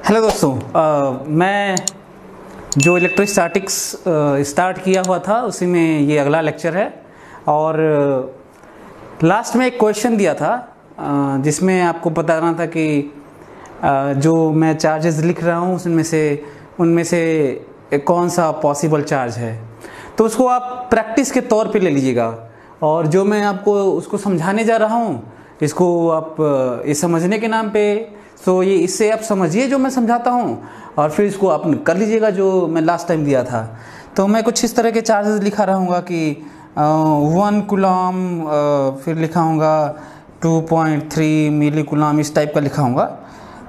Hello दोस्तों, मैं जो इलेक्ट्रोस्टैटिक्स स्टार्ट किया हुआ था उसी में ये अगला लेक्चर है। और लास्ट में एक क्वेश्चन दिया था जिसमें आपको बताना था कि जो मैं चार्जेस लिख रहा हूँ उनमें से कौन सा पॉसिबल चार्ज है। तो उसको आप प्रैक्टिस के तौर पे ले लीजिएगा, और जो मैं आपको उसको समझाने जा रहा हूँ इसको आप ये समझने के नाम पे, तो ये इससे आप समझिए जो मैं समझाता हूँ और फिर इसको आप कर लीजिएगा जो मैं लास्ट टाइम दिया था। तो मैं कुछ इस तरह के चार्जेस लिखा रहूँगा कि 1 कूलम, फिर लिखाऊँगा 2.3 मिली कूलम, इस टाइप का लिखाऊँगा।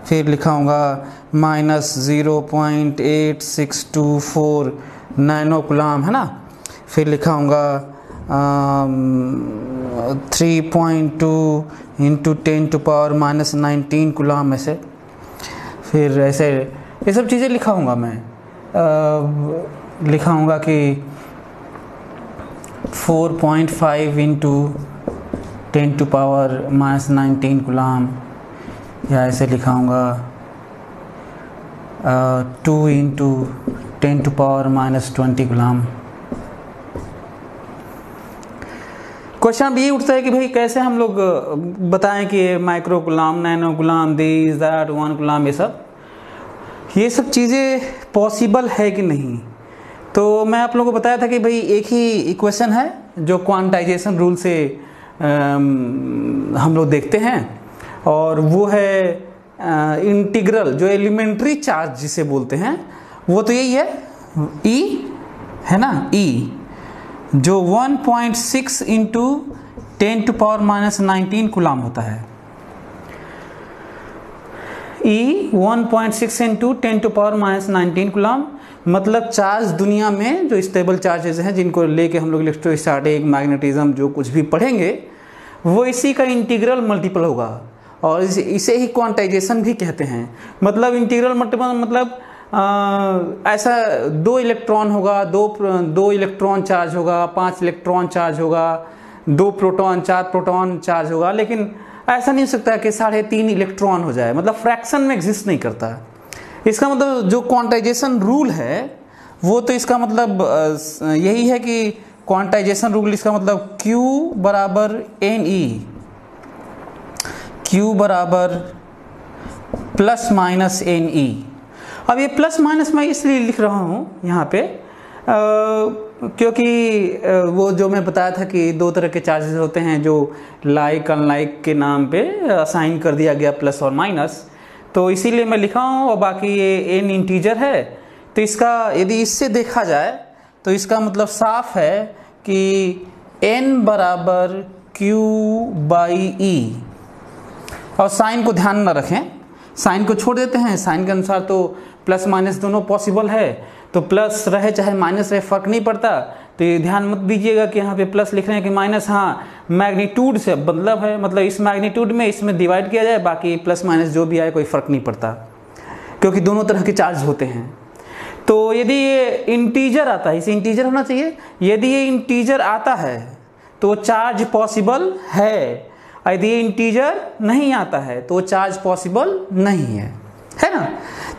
फिर लिखाऊँगा -0.8624 नैनो कूलम, है ना। फिर लिखाऊँगा 3.2 इंटू 10⁻⁻19 कूलम ऐसे। फिर ऐसे ये सब चीज़ें लिखाऊंगा मैं। लिखाऊंगा कि 4.5 इंटू 10⁻⁻19 कूलम, या ऐसे लिखाऊंगा 2 इंटू 10⁻⁻20 कूलम। क्वेश्चन अब ये उठता है कि भाई कैसे हम लोग बताएं कि micro coulomb, nano coulomb, this that, 1 coulomb, ये सब चीज़ें पॉसिबल है कि नहीं। तो मैं आप लोगों को बताया था कि भाई एक ही इक्वेशन है जो क्वांटाइजेशन रूल से हम लोग देखते हैं, और वो है इंटीग्रल, जो एलिमेंट्री चार्ज जिसे बोलते हैं वो तो यही है, E है ना, E जो 1.6 इंटू 10⁻⁻19 कूलम होता है। E 1.6 इंटू 10⁻⁻19 कूलम, मतलब चार्ज दुनिया में जो स्टेबल चार्जेस हैं जिनको लेके हम लोग इलेक्ट्रोस्टैटिक, मैग्नेटिज्म जो कुछ भी पढ़ेंगे वो इसी का इंटीग्रल मल्टीपल होगा, और इसे ही क्वांटाइजेशन भी कहते हैं। मतलब इंटीग्रल मल्टीपल मतलब ऐसा 2 इलेक्ट्रॉन होगा, दो इलेक्ट्रॉन चार्ज होगा, 5 इलेक्ट्रॉन चार्ज होगा, 2 प्रोटॉन, 4 प्रोटॉन चार्ज होगा, लेकिन ऐसा नहीं हो सकता कि 3.5 इलेक्ट्रॉन हो जाए, मतलब फ्रैक्शन में एग्जिस्ट नहीं करता। इसका मतलब जो क्वांटाइजेशन रूल है वो तो इसका मतलब यही है कि क्वांटाइजेशन रूल इसका मतलब Q बराबर NE, Q बराबर प्लस माइनस NE। अब ये प्लस माइनस मैं इसलिए लिख रहा हूँ यहाँ पे क्योंकि वो जो मैं बताया था कि 2 तरह के चार्जेस होते हैं जो लाइक अनलाइक के नाम पे असाइन कर दिया गया प्लस और माइनस, तो इसीलिए मैं लिखा हूँ। और बाकी ये n इंटीजर है, तो इसका यदि इससे देखा जाए तो इसका मतलब साफ है कि n बराबर Q/E। और साइन को ध्यान न रखें, साइन को छोड़ देते हैं, साइन के अनुसार तो प्लस माइनस दोनों पॉसिबल है, तो प्लस रहे चाहे माइनस रहे फर्क नहीं पड़ता। तो ये ध्यान मत दीजिएगा कि यहाँ पे प्लस लिख रहे हैं कि माइनस, हाँ मैग्नीट्यूड से मतलब है, मतलब इस मैग्नीट्यूड में इसमें डिवाइड किया जाए, बाकी प्लस माइनस जो भी आए कोई फर्क नहीं पड़ता, क्योंकि दोनों तरह के चार्ज होते हैं। तो यदि ये इंटीजर आता है, इसे इंटीजर होना चाहिए, यदि ये इंटीजर आता है तो चार्ज पॉसिबल है, यदि ये इंटीजर नहीं आता है तो चार्ज पॉसिबल नहीं है ना।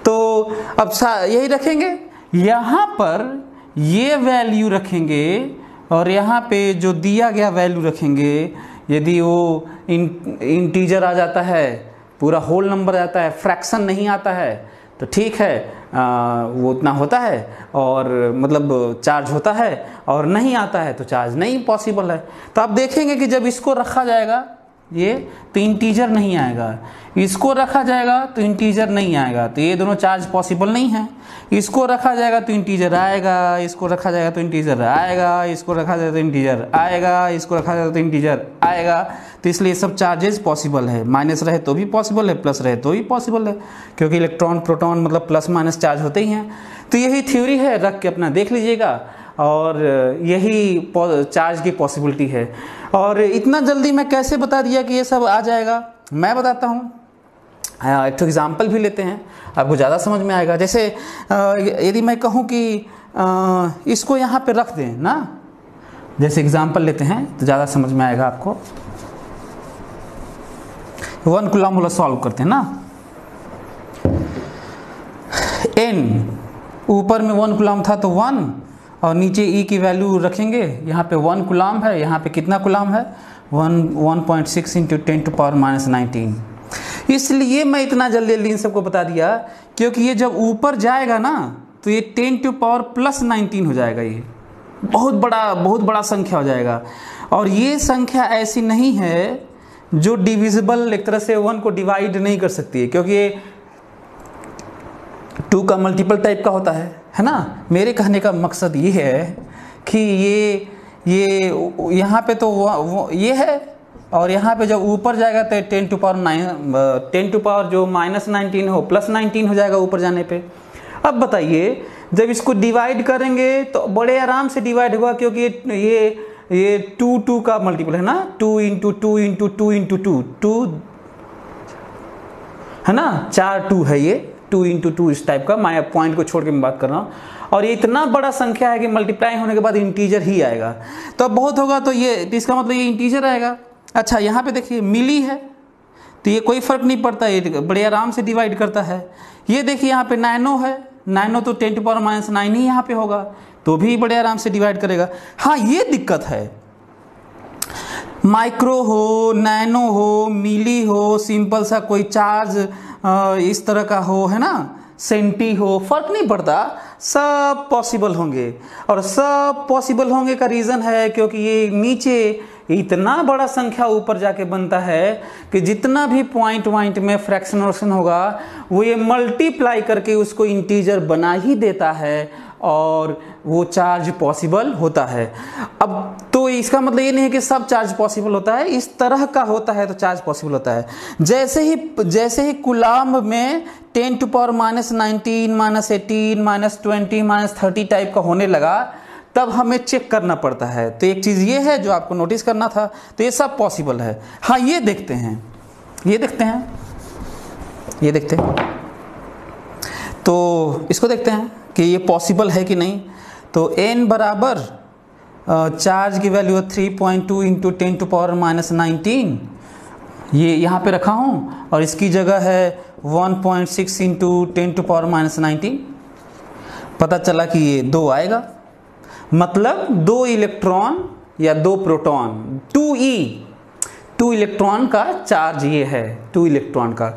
तो अब यही रखेंगे, यहाँ पर ये वैल्यू रखेंगे और यहाँ पे जो दिया गया वैल्यू रखेंगे। यदि वो इंटीजर आ जाता है, पूरा होल नंबर आता है, फ्रैक्शन नहीं आता है, तो ठीक है, वो उतना होता है और मतलब चार्ज होता है, और नहीं आता है तो चार्ज नहीं पॉसिबल है। तो आप देखेंगे कि जब इसको रखा जाएगा ये तो इंटीजर नहीं आएगा, इसको रखा जाएगा तो इंटीजर नहीं आएगा, तो ये दोनों चार्ज पॉसिबल नहीं है। इसको रखा जाएगा तो इंटीजर आएगा, इसको रखा जाएगा तो इंटीजर आएगा, इसको रखा जाएगा तो इंटीजर आएगा, इसको रखा जाएगा तो इंटीजर आएगा। तो इसलिए सब चार्जेस पॉसिबल है, माइनस रहे तो भी पॉसिबल है, प्लस रहे तो भी पॉसिबल है, क्योंकि इलेक्ट्रॉन प्रोटॉन मतलब प्लस माइनस चार्ज होते ही हैं। तो यही थ्योरी है, रख के अपना देख लीजिएगा, और यही चार्ज की पॉसिबिलिटी है। और इतना जल्दी मैं कैसे बता दिया कि ये सब आ जाएगा, मैं बताता हूँ। एक तो एग्जाम्पल भी लेते हैं, आपको ज़्यादा समझ में आएगा। जैसे यदि मैं कहूँ कि इसको यहाँ पे रख दें ना, जैसे एग्जाम्पल लेते हैं तो ज़्यादा समझ में आएगा आपको। 1 कूलम वाला सॉल्व करते हैं ना। n ऊपर में 1 कूलम था तो 1 और नीचे E की वैल्यू रखेंगे, यहाँ पे 1 कूलम है, यहाँ पे कितना कूलम है 1.6 इंटू 10⁻⁻19। इसलिए मैं इतना जल्दी इन सबको बता दिया क्योंकि ये जब ऊपर जाएगा ना तो ये 10⁻+19 हो जाएगा। ये बहुत बड़ा संख्या हो जाएगा। और ये संख्या ऐसी नहीं है जो डिविजिबल एक तरह से 1 को डिवाइड नहीं कर सकती है, क्योंकि ये 2 का मल्टीपल टाइप का होता है ना। मेरे कहने का मकसद ये है कि ये यहाँ पे तो ये है और यहाँ पे जब ऊपर जाएगा तो 10 टू पावर जो -19 हो +19 हो जाएगा ऊपर जाने पे। अब बताइए जब इसको डिवाइड करेंगे तो बड़े आराम से डिवाइड होगा, क्योंकि ये 2 का मल्टीपल है ना, 2 इंटू 2 इंटू 2 इंटू 2 है ना, 4 2 है ये 2 इंटू 2 इस टाइप का। मैं पॉइंट को छोड़ के मैं बात कर रहा हूँ। और ये इतना बड़ा संख्या है कि मल्टीप्लाई होने के बाद इंटीजर ही आएगा। तो अब बहुत होगा तो ये इसका मतलब ये इंटीजर आएगा। अच्छा यहाँ पे देखिए मिली है तो ये कोई फर्क नहीं पड़ता, ये बड़े आराम से डिवाइड करता है। ये देखिए यहाँ पे नैनो है, नैनो तो 10⁻⁻9 ही यहाँ पे होगा तो भी बड़े आराम से डिवाइड करेगा। हाँ ये दिक्कत है, माइक्रो हो, नैनो हो, मिली हो, सिंपल सा कोई चार्ज इस तरह का हो, है ना, सेंटी हो, फर्क नहीं पड़ता, सब पॉसिबल होंगे। और सब पॉसिबल होंगे का रीज़न है क्योंकि ये नीचे इतना बड़ा संख्या ऊपर जाके बनता है कि जितना भी पॉइंट में फ्रैक्शनल होगा वो ये मल्टीप्लाई करके उसको इंटीजर बना ही देता है और वो चार्ज पॉसिबल होता है। अब तो इसका मतलब ये नहीं है कि सब चार्ज पॉसिबल होता है, इस तरह का होता है तो चार्ज पॉसिबल होता है। जैसे ही कूलम में 10⁻⁻19 -18 -20 -30 टाइप का होने लगा तब हमें चेक करना पड़ता है। तो एक चीज़ ये है जो आपको नोटिस करना था। तो ये सब पॉसिबल है। हाँ ये देखते हैं तो इसको देखते हैं कि ये पॉसिबल है कि नहीं। तो n बराबर चार्ज की वैल्यू है 3.2 इंटू 10⁻⁻19, ये यहाँ पे रखा हूँ और इसकी जगह है 1.6 इंटू 10⁻⁻19। पता चला कि ये 2 आएगा, मतलब 2 इलेक्ट्रॉन या 2 प्रोटॉन, 2 इलेक्ट्रॉन का चार्ज ये है, 2 इलेक्ट्रॉन का।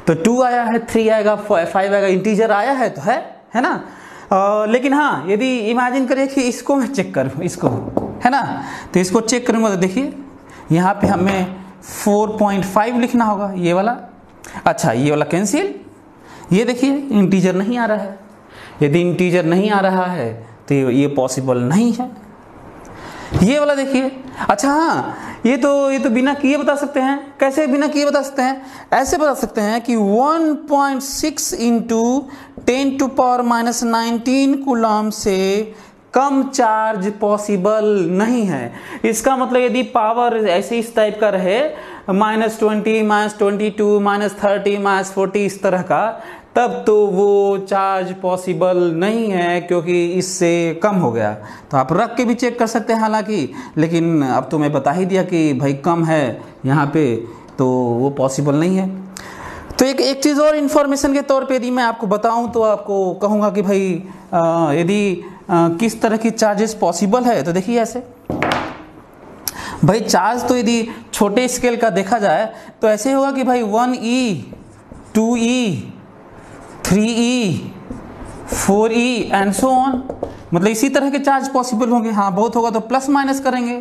तो 2 आया है, 3 आएगा, 5 आएगा, इंटीजर आया है तो है ना। लेकिन हाँ यदि इमेजिन करें कि इसको मैं चेक करूँ, इसको, है ना, तो इसको चेक करूँगा तो देखिए यहाँ पे हमें 4.5 लिखना होगा, ये वाला। अच्छा ये वाला कैंसिल, ये देखिए इंटीजर नहीं आ रहा है। यदि इंटीजर नहीं आ रहा है तो ये पॉसिबल नहीं है। ये वाला देखिए। अच्छा हाँ ये तो बिना किए बता सकते हैं। कैसे बिना किए बता सकते हैं? ऐसे बता सकते हैं कि 1.6 इंटू 10⁻⁻19 कूलम से कम चार्ज पॉसिबल नहीं है। इसका मतलब यदि पावर ऐसे इस टाइप का रहे -20 -22 -30 -40 इस तरह का, तब तो वो चार्ज पॉसिबल नहीं है क्योंकि इससे कम हो गया। तो आप रख के भी चेक कर सकते हैं हालांकि, लेकिन अब तो मैं बता ही दिया कि भाई कम है यहाँ पे तो वो पॉसिबल नहीं है। तो एक चीज़ और इन्फॉर्मेशन के तौर पे यदि मैं आपको बताऊं तो आपको कहूँगा कि भाई यदि किस तरह की चार्जेस पॉसिबल है तो देखिए ऐसे भाई चार्ज तो यदि छोटे स्केल का देखा जाए तो ऐसे होगा कि भाई 1e 2e 3e 4e and so on, मतलब इसी तरह के चार्ज पॉसिबल होंगे। हाँ बहुत होगा तो प्लस माइनस करेंगे,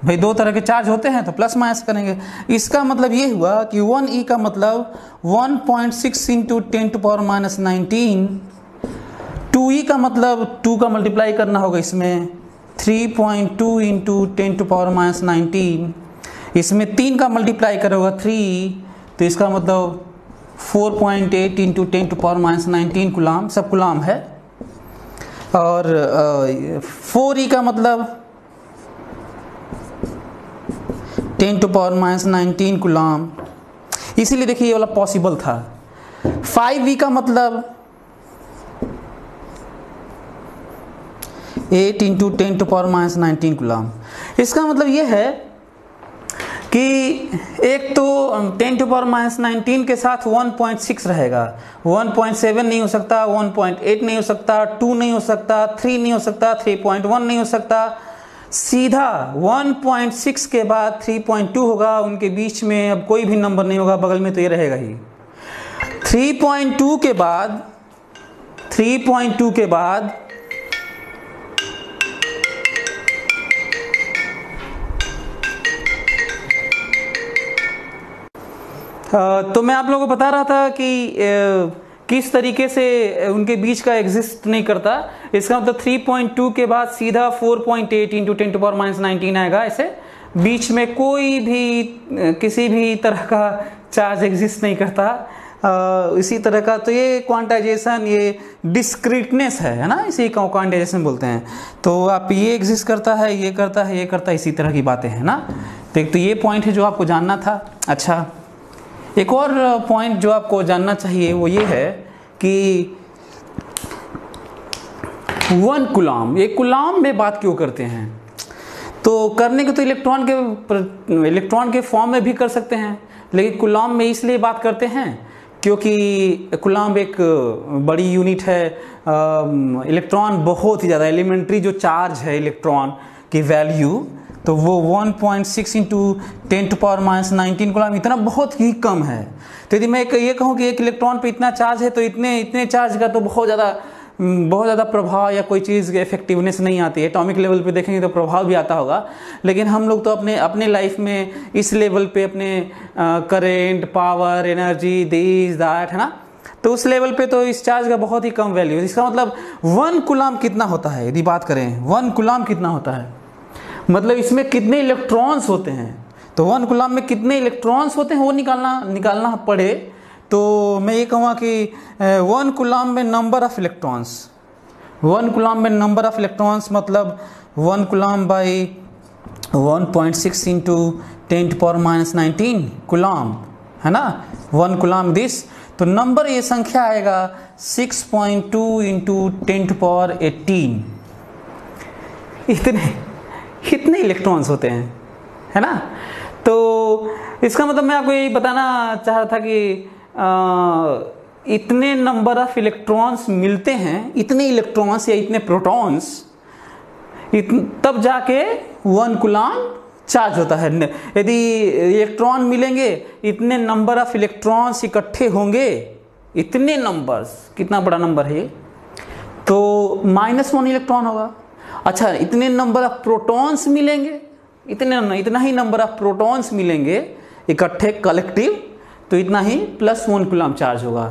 भाई 2 तरह के चार्ज होते हैं तो प्लस माइनस करेंगे। इसका मतलब ये हुआ कि 1e का मतलब 1.6 इंटू 10⁻⁻19, 2e का मतलब 2 का मल्टीप्लाई करना होगा इसमें 3.2 इंटू 10⁻⁻19, इसमें 3 का मल्टीप्लाई करोगा 3, तो इसका मतलब 4.8 इंटू 10⁻⁻19 कूलम, सब कूलम है। और 4e का मतलब 10⁻⁻19 कूलम, इसीलिए देखिए ये वाला पॉसिबल था। 5e का मतलब 8 इंटू 10⁻⁻19 कूलम। इसका मतलब ये है कि एक तो 10⁻⁻19 के साथ 1.6 रहेगा, 1.7 नहीं हो सकता, 1.8 नहीं हो सकता, 2 नहीं हो सकता, 3 नहीं हो सकता, 3.1 नहीं हो सकता, सीधा 1.6 के बाद 3.2 होगा, उनके बीच में अब कोई भी नंबर नहीं होगा, बगल में तो ये रहेगा ही। 3.2 के बाद 3.2 के बाद तो मैं आप लोगों को बता रहा था कि किस तरीके से उनके बीच का एग्जिस्ट नहीं करता। इसका मतलब 3.2 के बाद सीधा 4.8 इंटू 10⁻⁻19 आएगा। ऐसे बीच में कोई भी किसी भी तरह का चार्ज एग्जिस्ट नहीं करता। इसी तरह का तो ये क्वांटाइजेशन, ये डिस्क्रीटनेस है ना, इसी का क्वांटाइजेशन बोलते हैं। तो आप ये एग्जिस्ट करता है, ये करता है, ये करता है, इसी तरह की बातें हैं ना। तो एक तो ये पॉइंट है जो आपको जानना था। अच्छा, एक और पॉइंट जो आपको जानना चाहिए वो ये है कि 1 कूलम, ये कूलम में बात क्यों करते हैं? तो करने के तो इलेक्ट्रॉन के फॉर्म में भी कर सकते हैं, लेकिन कूलम में इसलिए बात करते हैं क्योंकि कूलम एक बड़ी यूनिट है। इलेक्ट्रॉन बहुत ही ज़्यादा, एलिमेंट्री जो चार्ज है इलेक्ट्रॉन की वैल्यू, तो वो 1.6 इंटू 10⁻⁻19 कूलम, इतना बहुत ही कम है। तो यदि मैं ये कहूँ कि एक इलेक्ट्रॉन पे इतना चार्ज है, तो इतने चार्ज का तो बहुत ज़्यादा प्रभाव या कोई चीज़ इफेक्टिवनेस नहीं आती है। एटॉमिक लेवल पे देखेंगे तो प्रभाव भी आता होगा, लेकिन हम लोग तो अपने लाइफ में इस लेवल पे अपने current, power, energy, this that, है ना, तो उस लेवल पे तो इस चार्ज का बहुत ही कम वैल्यू है। इसका मतलब 1 कूलम कितना होता है? यदि बात करें 1 कूलम कितना होता है, मतलब इसमें कितने इलेक्ट्रॉन्स होते हैं, तो 1 कूलम में कितने इलेक्ट्रॉन्स होते हैं वो निकालना पड़े तो मैं ये कहूँगा कि 1 कूलम में नंबर ऑफ इलेक्ट्रॉन्स, 1 कूलम में नंबर ऑफ इलेक्ट्रॉन्स मतलब 1 कूलम बाई 1.6 इंटू 10⁻⁻19 कूलम, है ना, 1 कूलम दिस, तो नंबर ये संख्या आएगा 6.2 इंटू 10⁻18। इतने इलेक्ट्रॉन्स होते हैं, है ना। तो इसका मतलब मैं आपको यही बताना चाह रहा था कि इतने नंबर ऑफ इलेक्ट्रॉन्स मिलते हैं, इतने इलेक्ट्रॉन्स या इतने प्रोटॉन्स, तब जाके 1 कूलम चार्ज होता है। यदि इलेक्ट्रॉन मिलेंगे, इतने नंबर ऑफ इलेक्ट्रॉन्स इकट्ठे होंगे, इतने नंबर्स, कितना बड़ा नंबर है ये, तो -1 इलेक्ट्रॉन होगा। अच्छा, इतने नंबर ऑफ प्रोटॉन्स मिलेंगे, इतना ही नंबर ऑफ प्रोटॉन्स मिलेंगे इकट्ठे, कलेक्टिव, तो इतना ही +1 कूलम चार्ज होगा।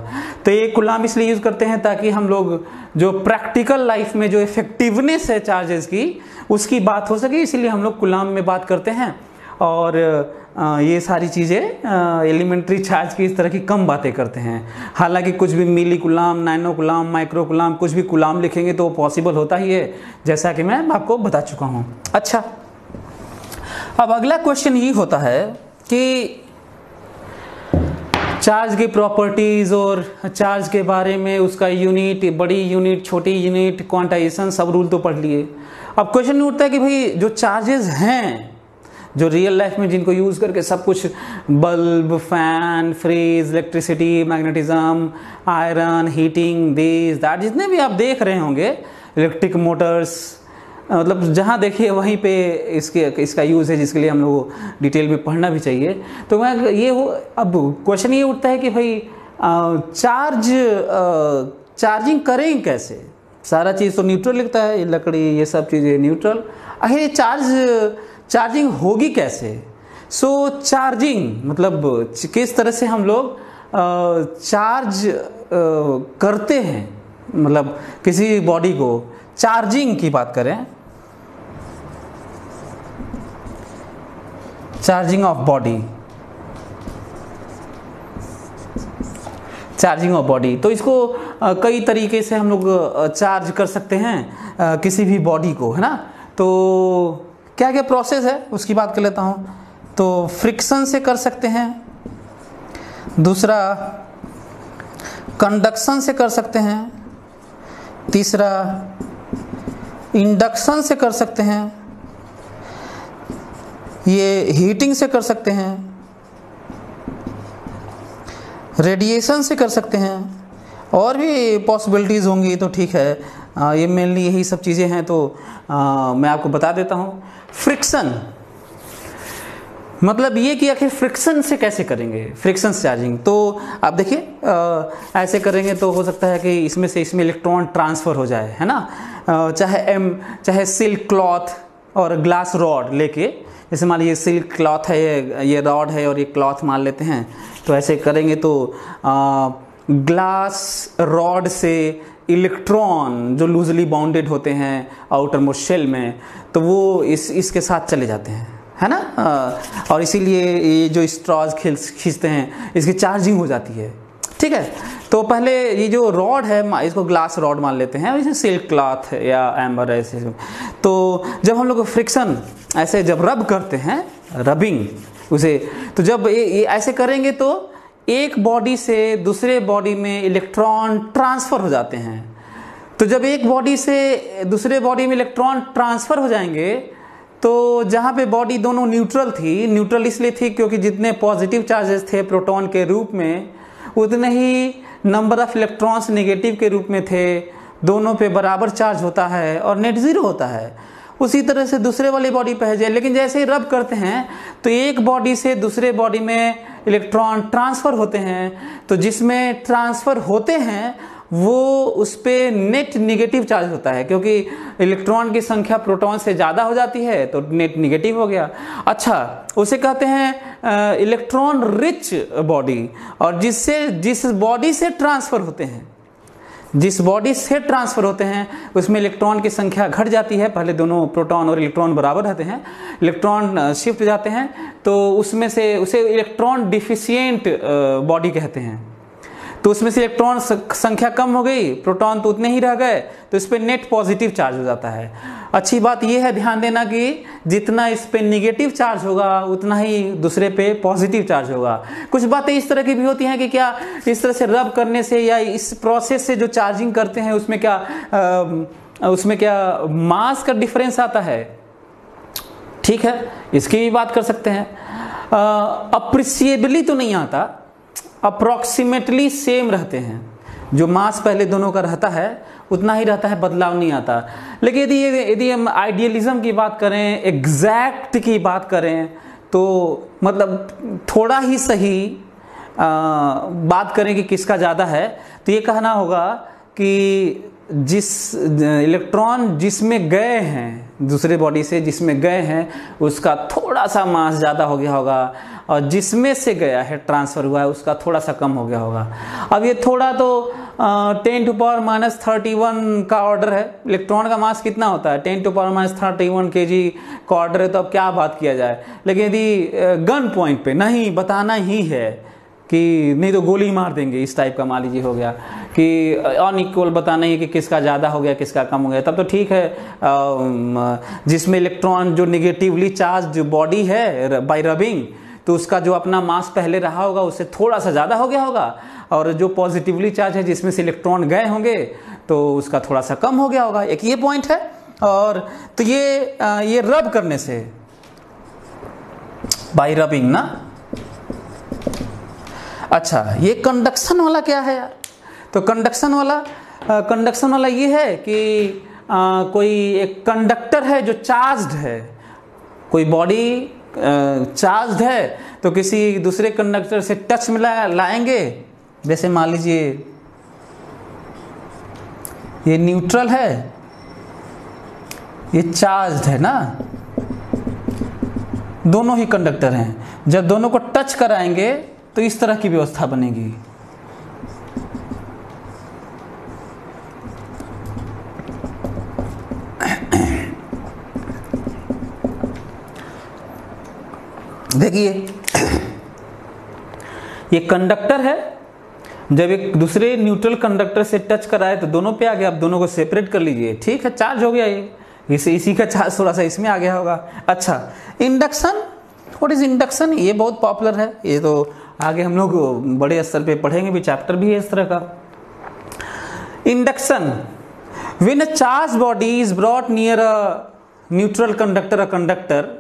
तो ये कूलम इसलिए यूज करते हैं ताकि हम लोग जो प्रैक्टिकल लाइफ में जो इफेक्टिवनेस है चार्जेस की, उसकी बात हो सके, इसीलिए हम लोग कूलम में बात करते हैं। और ये सारी चीज़ें एलिमेंट्री चार्ज की इस तरह की कम बातें करते हैं। हालांकि कुछ भी millicoulomb, nanocoulomb, microcoulomb, कुछ भी कूलम लिखेंगे तो पॉसिबल होता ही है, जैसा कि मैं आपको बता चुका हूँ। अच्छा, अब अगला क्वेश्चन ये होता है कि चार्ज की प्रॉपर्टीज़ और चार्ज के बारे में, उसका यूनिट, बड़ी यूनिट, छोटी यूनिट, क्वांटाइजेशन, सब रूल तो पढ़ लिए। अब क्वेश्चन उठता है कि भाई जो चार्जेस हैं, जो रियल लाइफ में जिनको यूज़ करके सब कुछ, bulb, fan, fridge, electricity, magnetism, iron, heating, this that, जितने भी आप देख रहे होंगे, इलेक्ट्रिक मोटर्स, मतलब जहाँ देखिए वहीं पे इसका यूज़ है, जिसके लिए हम लोग डिटेल में पढ़ना भी चाहिए। तो मैं अब क्वेश्चन ये उठता है कि भाई चार्जिंग करें कैसे? सारा चीज़ तो न्यूट्रल लिखता है, लकड़ी, ये सब चीज़ें न्यूट्रल, आखिर ये चार्जिंग होगी कैसे? सो चार्जिंग मतलब किस तरह से हम लोग चार्ज करते हैं, मतलब किसी बॉडी को चार्जिंग की बात करें, charging of body, charging of body, तो इसको कई तरीके से हम लोग चार्ज कर सकते हैं किसी भी बॉडी को, है ना। तो क्या क्या प्रोसेस है उसकी बात कर लेता हूँ। तो फ्रिक्शन से कर सकते हैं, दूसरा कंडक्शन से कर सकते हैं, तीसरा इंडक्शन से कर सकते हैं, ये हीटिंग से कर सकते हैं, रेडिएशन से कर सकते हैं, और भी पॉसिबिलिटीज़ होंगी, तो ठीक है। ये मेनली यही सब चीज़ें हैं, तो मैं आपको बता देता हूँ। फ्रिक्शन मतलब ये कि आखिर फ्रिक्शन से कैसे करेंगे, फ्रिक्शन चार्जिंग। तो आप देखिए ऐसे करेंगे तो हो सकता है कि इसमें से इसमें इलेक्ट्रॉन ट्रांसफ़र हो जाए, है ना। चाहे सिल्क क्लॉथ और ग्लास रॉड लेके, जैसे मान लीजिए सिल्क क्लॉथ है, ये रॉड है और ये क्लॉथ मान लेते हैं, तो ऐसे करेंगे तो ग्लास रॉड से इलेक्ट्रॉन जो लूजली बाउंडेड होते हैं आउटर मोस्ट शेल में, तो वो इसके साथ चले जाते हैं, है ना। और इसीलिए ये जो स्ट्रॉज खींचते हैं इसकी चार्जिंग हो जाती है, ठीक है। तो पहले ये जो रॉड है इसको ग्लास रॉड मान लेते हैं, इसे सिल्क क्लॉथ या एम्बर ऐसे। तो जब हम लोग फ्रिक्शन ऐसे जब रब करते हैं, रबिंग उसे, तो जब ये ऐसे करेंगे तो एक बॉडी से दूसरे बॉडी में इलेक्ट्रॉन ट्रांसफ़र हो जाते हैं। तो जब एक बॉडी से दूसरे बॉडी में इलेक्ट्रॉन ट्रांसफ़र हो जाएंगे, तो जहाँ पे बॉडी दोनों न्यूट्रल थी, न्यूट्रल इसलिए थी क्योंकि जितने पॉजिटिव चार्जेस थे प्रोटॉन के रूप में, उतने ही नंबर ऑफ इलेक्ट्रॉन्स नेगेटिव के रूप में थे। दोनों पे बराबर चार्ज होता है और नेट ज़ीरो होता है। उसी तरह से दूसरे वाली बॉडी पे है जाए, लेकिन जैसे ही रब करते हैं तो एक बॉडी से दूसरे बॉडी में इलेक्ट्रॉन ट्रांसफ़र होते हैं, तो जिसमें ट्रांसफ़र होते हैं वो उस पर नेट निगेटिव चार्ज होता है, क्योंकि इलेक्ट्रॉन की संख्या प्रोटॉन से ज़्यादा हो जाती है तो नेट निगेटिव हो गया। अच्छा, उसे कहते हैं इलेक्ट्रॉन रिच बॉडी। और जिस बॉडी से ट्रांसफ़र होते हैं, जिस बॉडी से ट्रांसफ़र होते हैं उसमें इलेक्ट्रॉन की संख्या घट जाती है। पहले दोनों प्रोटॉन और इलेक्ट्रॉन बराबर रहते हैं, इलेक्ट्रॉन शिफ्ट जाते हैं, तो उसमें से उसे इलेक्ट्रॉन डिफिशिएंट बॉडी कहते हैं। तो उसमें से इलेक्ट्रॉन संख्या कम हो गई, प्रोटॉन तो उतने ही रह गए, तो इस पर नेट पॉजिटिव चार्ज हो जाता है। अच्छी बात यह है, ध्यान देना कि जितना इस पे निगेटिव चार्ज होगा उतना ही दूसरे पे पॉजिटिव चार्ज होगा। कुछ बातें इस तरह की भी होती हैं कि क्या इस तरह से रब करने से या इस प्रोसेस से जो चार्जिंग करते हैं उसमें क्या मास का डिफरेंस आता है, ठीक है, इसकी भी बात कर सकते हैं। अप्रिसिएबली तो नहीं आता, अप्रॉक्सीमेटली सेम रहते हैं। जो मास पहले दोनों का रहता है उतना ही रहता है, बदलाव नहीं आता। लेकिन यदि हम आइडियलिज्म की बात करें, एग्जैक्ट की बात करें, तो मतलब थोड़ा ही सही बात करें कि किसका ज़्यादा है, तो ये कहना होगा कि जिस इलेक्ट्रॉन जिसमें गए हैं, दूसरे बॉडी से जिसमें गए हैं, उसका थोड़ा सा मास ज़्यादा हो गया होगा, और जिसमें से गया है, ट्रांसफ़र हुआ है, उसका थोड़ा सा कम हो गया होगा। अब ये थोड़ा तो 10⁻31 का ऑर्डर है। इलेक्ट्रॉन का मास कितना होता है? 10⁻31 kg का ऑर्डर है, तो अब क्या बात किया जाए। लेकिन यदि गन पॉइंट पे नहीं बताना ही है कि नहीं तो गोली मार देंगे, इस टाइप का मान लीजिए हो गया कि अनइक्वल बताना ही कि किसका ज़्यादा हो गया किसका कम हो गया, तब तो ठीक है। जिसमें इलेक्ट्रॉन जो निगेटिवली चार्ज बॉडी है बाय रबिंग, तो उसका जो अपना मास पहले रहा होगा उससे थोड़ा सा ज़्यादा हो गया होगा, और जो पॉजिटिवली चार्ज है जिसमें से इलेक्ट्रॉन गए होंगे तो उसका थोड़ा सा कम हो गया होगा। एक ये पॉइंट है। और तो ये रब करने से, बाय रबिंग ना। अच्छा, ये कंडक्शन वाला क्या है यार? तो कंडक्शन वाला ये है कि कोई एक कंडक्टर है जो चार्ज्ड है, कोई बॉडी चार्ज्ड है, तो किसी दूसरे कंडक्टर से टच में लाएंगे। जैसे मान लीजिए ये न्यूट्रल है, ये चार्ज्ड है ना, दोनों ही कंडक्टर हैं। जब दोनों को टच कराएंगे तो इस तरह की व्यवस्था बनेगी। देखिए, ये कंडक्टर है, जब एक दूसरे न्यूट्रल कंडक्टर से टच कराए तो दोनों पे आ गया। अब दोनों को सेपरेट कर लीजिए, ठीक है, चार्ज हो गया। ये इसी का चार्ज थोड़ा सा इसमें आ गया होगा। अच्छा, इंडक्शन, व्हाट इज इंडक्शन? ये बहुत पॉपुलर है, ये तो आगे हम लोग बड़े स्तर पे पढ़ेंगे भी, चैप्टर भी है इस तरह का। Induction, when a charge body is brought near a neutral conductor,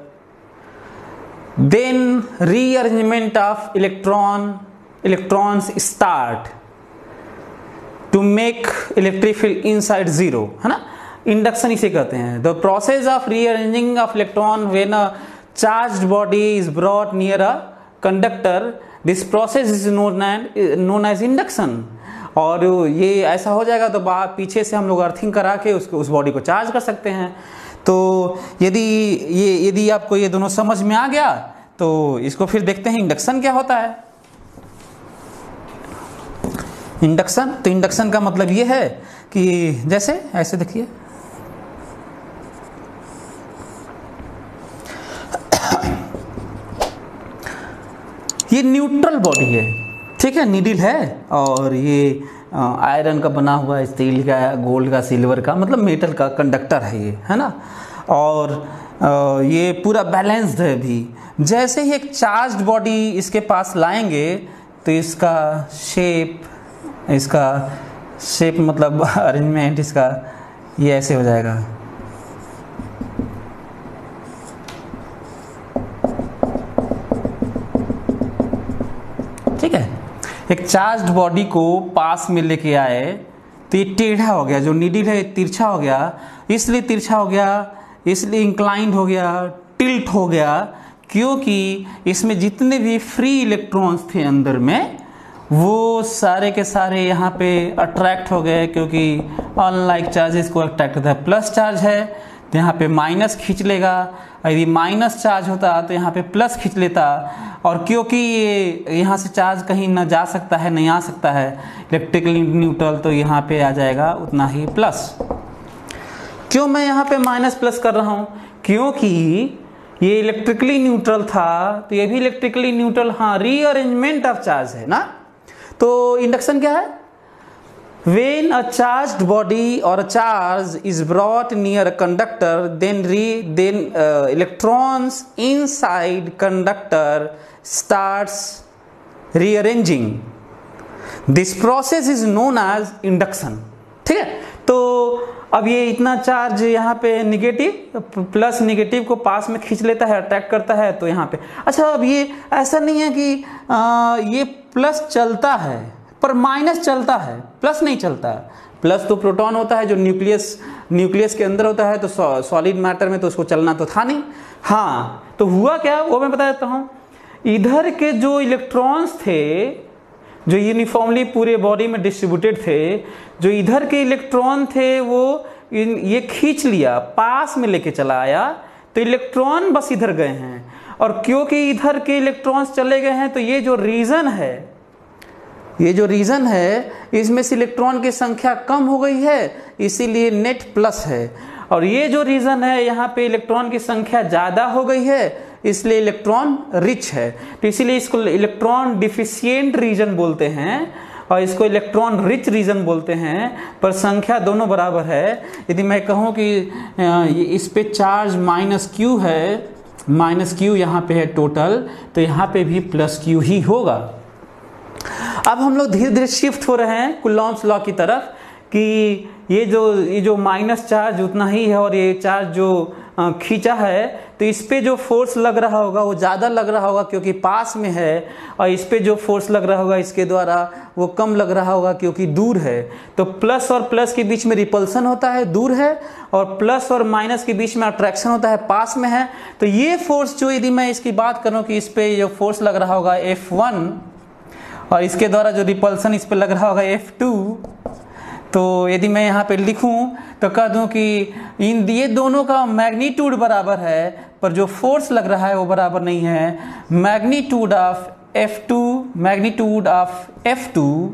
then rearrangement of electrons start to make electric field inside zero, है ना। इंडक्शन इसे कहते हैं, the process of rearranging of electron when a charged body is brought near a conductor, this process is known as induction. और ये ऐसा हो जाएगा तो पीछे से हम लोग अर्थिंग करा के उस बॉडी को चार्ज कर सकते हैं। तो यदि आपको ये दोनों समझ में आ गया तो इसको फिर देखते हैं इंडक्शन क्या होता है। इंडक्शन, तो इंडक्शन का मतलब ये है कि जैसे ऐसे देखिए, ये न्यूट्रल बॉडी है, ठीक है, नीडल है, और ये आयरन का बना हुआ है, स्टील का, गोल्ड का, सिल्वर का, मतलब मेटल का कंडक्टर है ये, है ना। और ये पूरा बैलेंस्ड है भी। जैसे ही एक चार्ज्ड बॉडी इसके पास लाएंगे तो इसका शेप मतलब अरेंजमेंट इसका ये ऐसे हो जाएगा। ठीक है, एक चार्ज्ड बॉडी को पास में लेके आए तो ये टेढ़ा हो गया, जो नीडल है तिरछा हो गया, इसलिए तिरछा हो गया, इसलिए इंक्लाइंड हो गया, टिल्ट हो गया, क्योंकि इसमें जितने भी फ्री इलेक्ट्रॉन्स थे अंदर में वो सारे के सारे यहाँ पे अट्रैक्ट हो गए, क्योंकि अनलाइक चार्जेस को अट्रैक्ट होता है। प्लस चार्ज है तो यहाँ पे माइनस खींच लेगा, यदि माइनस चार्ज होता तो यहाँ पे प्लस खींच लेता, और क्योंकि ये यहाँ से चार्ज कहीं ना जा सकता है, नहीं आ सकता है, इलेक्ट्रिकली न्यूट्रल, तो यहाँ पे आ जाएगा उतना ही प्लस। क्यों मैं यहाँ पे माइनस प्लस कर रहा हूँ? क्योंकि ये इलेक्ट्रिकली न्यूट्रल था तो ये भी इलेक्ट्रिकली न्यूट्रल, हाँ, रीअरेंजमेंट ऑफ चार्ज है ना। तो इंडक्शन क्या है? When a charged body or a charge is brought near a conductor, then electrons inside conductor starts rearranging. This process is known as induction. ठीक है, तो अब ये इतना चार्ज यहाँ पे निगेटिव प्लस निगेटिव को पास में खींच लेता है, अट्रैक्ट करता है, तो यहाँ पे अच्छा, अब ये ऐसा नहीं है कि ये प्लस चलता है पर माइनस चलता है, प्लस नहीं चलता। प्लस तो प्रोटॉन होता है जो न्यूक्लियस के अंदर होता है, तो सॉलिड मैटर में तो उसको चलना तो था नहीं। हाँ, तो हुआ क्या वो मैं बता देता हूँ। इधर के जो इलेक्ट्रॉन्स थे जो यूनिफॉर्मली पूरे बॉडी में डिस्ट्रीब्यूटेड थे, जो इधर के इलेक्ट्रॉन थे वो ये खींच लिया, पास में लेके चला आया, तो इलेक्ट्रॉन बस इधर गए हैं। और क्योंकि इधर के इलेक्ट्रॉन्स चले गए हैं तो ये जो रीजन है इसमें से इलेक्ट्रॉन की संख्या कम हो गई है, इसीलिए नेट प्लस है। और ये जो रीजन है यहाँ पे इलेक्ट्रॉन की संख्या ज़्यादा हो गई है, इसलिए इलेक्ट्रॉन रिच है। तो इसीलिए इसको इलेक्ट्रॉन डिफिशिएंट रीजन बोलते हैं और इसको इलेक्ट्रॉन रिच रीजन बोलते हैं, पर संख्या दोनों बराबर है। यदि मैं कहूँ कि इस पे चार्ज माइनस क्यू है, माइनस क्यू यहाँ पे है टोटल, तो यहाँ पे भी प्लस क्यू ही होगा। अब हम लोग धीरे धीरे शिफ्ट हो रहे हैं कुलॉम्स लॉ की तरफ कि ये जो माइनस चार्ज उतना ही है और ये चार्ज जो खींचा है, तो इस पे जो फोर्स लग रहा होगा वो ज़्यादा लग रहा होगा क्योंकि पास में है, और इस पे जो फोर्स लग रहा होगा इसके द्वारा वो कम लग रहा होगा क्योंकि दूर है। तो प्लस और प्लस के बीच में रिपल्सन होता है, दूर है, और प्लस और माइनस के बीच में अट्रैक्शन होता है, पास में है। तो ये फोर्स जो, यदि मैं इसकी बात करूँ कि इस पे जो फोर्स लग रहा होगा F1 और इसके द्वारा जो रिपल्सन इस पे लग रहा होगा F2, तो यदि मैं यहाँ पे लिखूं तो कह दूं कि ये दोनों का मैग्नीट्यूड बराबर है, पर जो फोर्स लग रहा है वो बराबर नहीं है। Magnitude of F2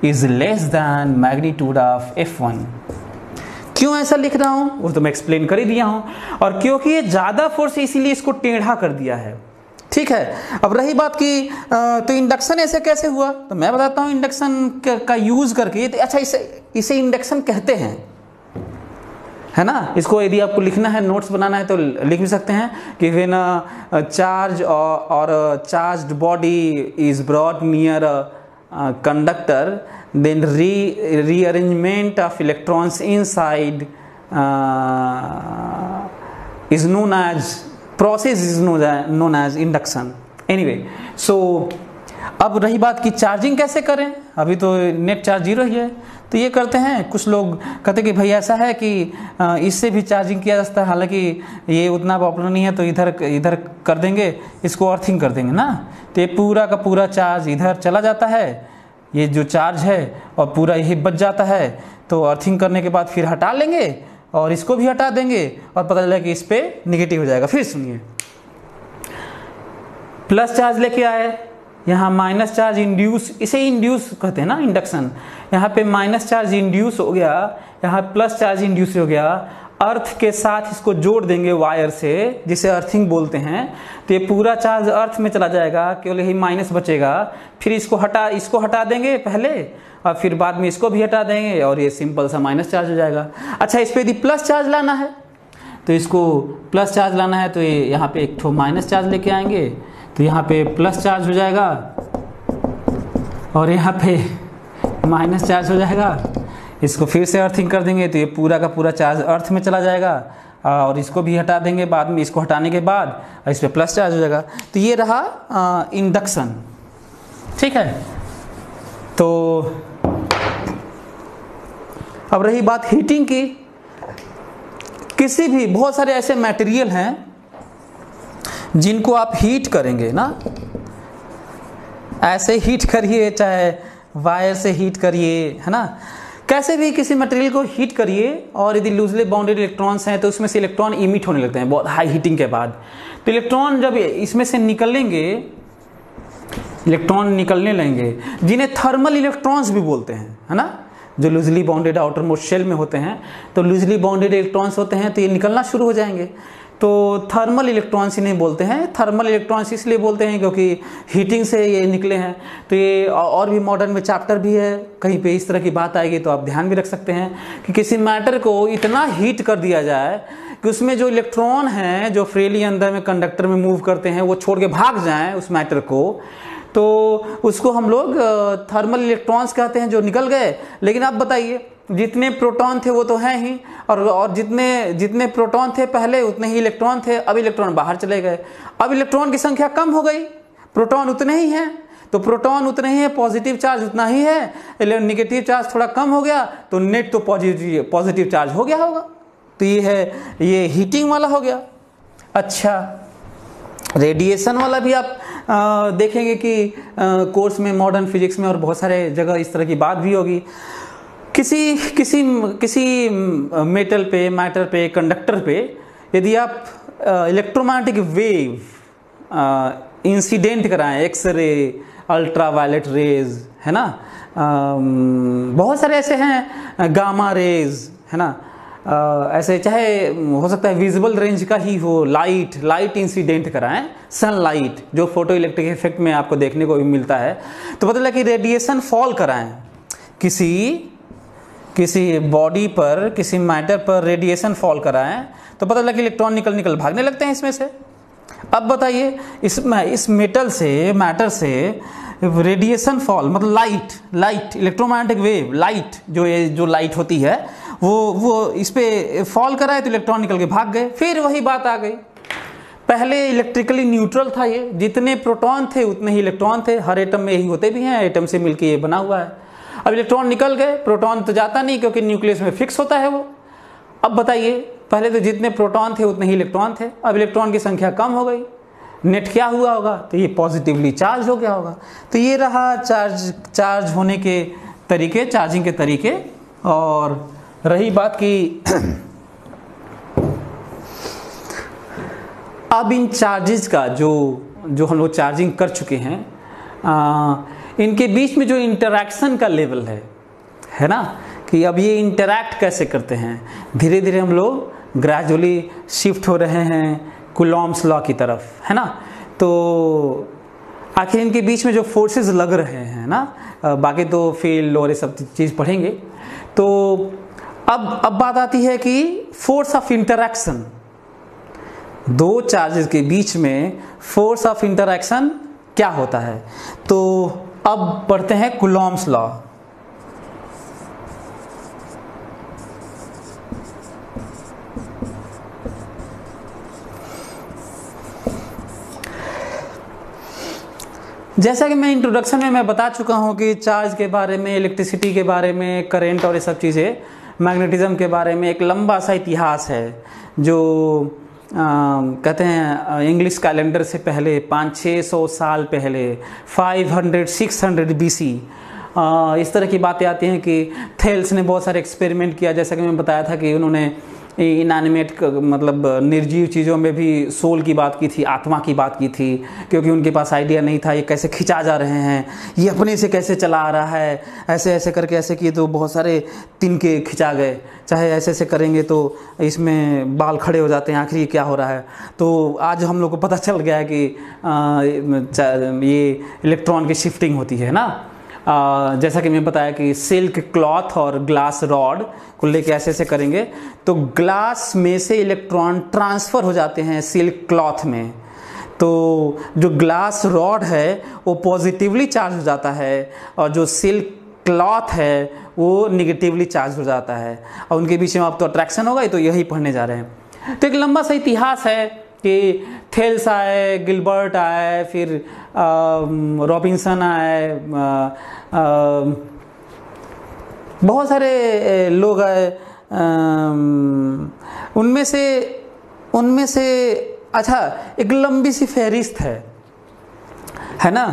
is less than magnitude of F1। क्यों ऐसा लिख रहा हूं वो तो मैं एक्सप्लेन कर ही दिया हूं, और क्योंकि ये ज्यादा फोर्स है इसीलिए इसको टेढ़ा कर दिया है। ठीक है, अब रही बात की तो इंडक्शन ऐसे कैसे हुआ, तो मैं बताता हूँ इंडक्शन का यूज करके। अच्छा, इसे इंडक्शन कहते हैं, है ना। इसको यदि आपको लिखना है, नोट्स बनाना है तो लिख भी सकते हैं कि when charge or charged body is brought near conductor, then rearrangement of electrons inside is known as process is known as induction. Anyway, so अब रही बात कि चार्जिंग कैसे करें। अभी तो नेट चार्ज 0 ही है, तो ये करते हैं। कुछ लोग कहते कि भाई ऐसा है कि इससे भी चार्जिंग किया जा सकता है, हालांकि ये उतना पॉपुलर नहीं है, तो इधर कर देंगे, इसको अर्थिंग कर देंगे ना, तो ये पूरा का पूरा चार्ज इधर चला जाता है, ये जो चार्ज है, और पूरा यही बच जाता है। तो अर्थिंग करने के बाद फिर हटा लेंगे और इसको भी हटा देंगे, और पता चला कि इस पर निगेटिव हो जाएगा। फिर सुनिए, प्लस चार्ज लेके आए, यहाँ माइनस चार्ज इंड्यूस, इसे इंड्यूस कहते हैं ना, इंडक्शन। यहाँ पे माइनस चार्ज इंड्यूस हो गया, यहाँ प्लस चार्ज इंड्यूस हो गया, अर्थ के साथ इसको जोड़ देंगे वायर से, जिसे अर्थिंग बोलते हैं। तो ये पूरा चार्ज अर्थ में चला जाएगा, केवल यही माइनस बचेगा। फिर इसको हटा देंगे पहले, और फिर बाद में इसको भी हटा देंगे, और ये सिंपल सा माइनस चार्ज हो जाएगा। अच्छा, इस पर यदि प्लस चार्ज लाना है, तो इसको प्लस चार्ज लाना है, तो ये यहाँ पे एक ठो माइनस चार्ज लेके आएंगे, तो यहाँ पे प्लस चार्ज हो जाएगा, और यहाँ पे माइनस चार्ज हो जाएगा। इसको फिर से अर्थिंग कर देंगे, तो ये पूरा का पूरा चार्ज अर्थ में चला जाएगा, और इसको भी हटा देंगे बाद में। इसको हटाने के बाद इस पर प्लस चार्ज हो जाएगा। तो ये रहा इंडक्शन, ठीक है। तो अब रही बात हीटिंग की। किसी भी, बहुत सारे ऐसे मटेरियल हैं जिनको आप हीट करेंगे ना, ऐसे हीट करिए, चाहे वायर से हीट करिए, है ना, कैसे भी किसी मटेरियल को हीट करिए, और यदि लूजली बाउंडेड इलेक्ट्रॉन्स हैं तो उसमें से इलेक्ट्रॉन इमिट होने लगते हैं बहुत हाई हीटिंग के बाद। तो इलेक्ट्रॉन जब इसमें से निकलने लगेंगे, जिन्हें थर्मल इलेक्ट्रॉन्स भी बोलते हैं, है ना, जो loosely bounded outer most shell में होते हैं, तो लूजली बाउंडेड इलेक्ट्रॉन्स होते हैं, तो ये निकलना शुरू हो जाएंगे। तो थर्मल इलेक्ट्रॉन्स इन्हें बोलते हैं। थर्मल इलेक्ट्रॉन्स इसलिए बोलते हैं क्योंकि हीटिंग से ये निकले हैं। तो ये और भी मॉडर्न में चैप्टर भी है, कहीं पे इस तरह की बात आएगी तो आप ध्यान भी रख सकते हैं कि किसी मैटर को इतना हीट कर दिया जाए कि उसमें जो इलेक्ट्रॉन हैं जो फ्रीली अंदर में कंडक्टर में मूव करते हैं वो छोड़ के भाग जाएं उस मैटर को, तो उसको हम लोग थर्मल इलेक्ट्रॉन्स कहते हैं जो निकल गए। लेकिन आप बताइए, जितने प्रोटॉन थे वो तो हैं ही, और जितने प्रोटॉन थे पहले उतने ही इलेक्ट्रॉन थे। अब इलेक्ट्रॉन बाहर चले गए, अब इलेक्ट्रॉन की संख्या कम हो गई, प्रोटॉन उतने ही हैं, तो प्रोटॉन उतने ही है, पॉजिटिव चार्ज उतना ही है, नेगेटिव चार्ज थोड़ा कम हो गया, तो नेट तो पॉजिटिव चार्ज हो गया होगा। तो ये हीटिंग वाला हो गया। अच्छा, रेडिएशन वाला भी आप देखेंगे कि कोर्स में, मॉडर्न फिजिक्स में और बहुत सारे जगह इस तरह की बात भी होगी। किसी मेटल पे, मैटर पे, कंडक्टर पे यदि आप इलेक्ट्रोमैग्नेटिक वेव इंसिडेंट कराएं, एक्सरे, अल्ट्रावायलेट रेज, है ना, बहुत सारे ऐसे हैं, गामा रेज, है ना, ऐसे चाहे हो सकता है विजिबल रेंज का ही हो, लाइट इंसिडेंट कराएं, सनलाइट जो फोटो इलेक्ट्रिक इफेक्ट में आपको देखने को भी मिलता है, तो पता लगा कि रेडिएशन फॉल कराएं किसी बॉडी पर, किसी मैटर पर रेडिएशन फॉल कराएं, तो पता लगा कि इलेक्ट्रॉन निकल भागने लगते हैं इसमें से। अब बताइए, इस मैटर से रेडिएशन फॉल मतलब लाइट इलेक्ट्रोमैग्नेटिक वेव, लाइट जो लाइट होती है वो इस पे फॉल कराए तो इलेक्ट्रॉन निकल के भाग गए। फिर वही बात आ गई, पहले इलेक्ट्रिकली न्यूट्रल था ये, जितने प्रोटॉन थे उतने ही इलेक्ट्रॉन थे, हर एटम में यही होते भी हैं, एटम से मिलकर ये बना हुआ है। अब इलेक्ट्रॉन निकल गए, प्रोटॉन तो जाता नहीं क्योंकि न्यूक्लियस में फिक्स होता है वो। अब बताइए, पहले तो जितने प्रोटॉन थे उतने ही इलेक्ट्रॉन थे, अब इलेक्ट्रॉन की संख्या कम हो गई, नेट क्या हुआ होगा, तो ये पॉजिटिवली चार्ज हो गया होगा। तो ये रहा चार्ज होने के तरीके, चार्जिंग के तरीके। और रही बात कि अब इन चार्जेस का जो हम लोग चार्जिंग कर चुके हैं, इनके बीच में जो इंटरैक्शन का लेवल है ना, कि अब ये इंटरैक्ट कैसे करते हैं, धीरे धीरे हम लोग ग्रेजुअली शिफ्ट हो रहे हैं कूलॉम्स लॉ की तरफ, है ना। तो आखिर इनके बीच में जो फोर्सेस लग रहे हैं ना, बाकी तो फील्ड और ये सब चीज़ पढ़ेंगे। तो अब बात आती है कि फोर्स ऑफ इंटरैक्शन, दो चार्जेस के बीच में फोर्स ऑफ इंटरैक्शन क्या होता है। तो अब पढ़ते हैं कूलॉम्स लॉ। जैसा कि मैं इंट्रोडक्शन में मैं बता चुका हूँ कि चार्ज के बारे में, इलेक्ट्रिसिटी के बारे में, करंट और ये सब चीज़ें, मैग्नेटिज्म के बारे में एक लंबा सा इतिहास है जो कहते हैं इंग्लिश कैलेंडर से पहले 500-600 साल पहले 500-600 BC इस तरह की बातें आती हैं कि थेल्स ने बहुत सारे एक्सपेरिमेंट किया। जैसा कि मैं बताया था कि उन्होंने इनएनिमेट मतलब निर्जीव चीज़ों में भी सोल की बात की थी, आत्मा की बात की थी, क्योंकि उनके पास आइडिया नहीं था ये कैसे खिंचा जा रहे हैं, ये अपने से कैसे चला आ रहा है, ऐसे ऐसे करके ऐसे किए तो बहुत सारे तिनके खिंचा गए, चाहे ऐसे ऐसे करेंगे तो इसमें बाल खड़े हो जाते हैं, आखिर ये क्या हो रहा है। तो आज हम लोग को पता चल गया है कि ये इलेक्ट्रॉन की शिफ्टिंग होती है ना। जैसा कि मैं बताया कि सिल्क क्लॉथ और ग्लास रॉड को लेके ऐसे ऐसे करेंगे तो ग्लास में से इलेक्ट्रॉन ट्रांसफ़र हो जाते हैं सिल्क क्लॉथ में। तो जो ग्लास रॉड है वो पॉजिटिवली चार्ज हो जाता है और जो सिल्क क्लॉथ है वो निगेटिवली चार्ज हो जाता है, और उनके बीच में अब तो अट्रैक्शन होगा, तो यही पढ़ने जा रहे हैं। तो एक लंबा सा इतिहास है कि थेल्स आए, गिलबर्ट आए, फिर रॉबिन्सन आए, बहुत सारे लोग आए। उनमें से अच्छा एक लंबी सी फहरिस्त है ना।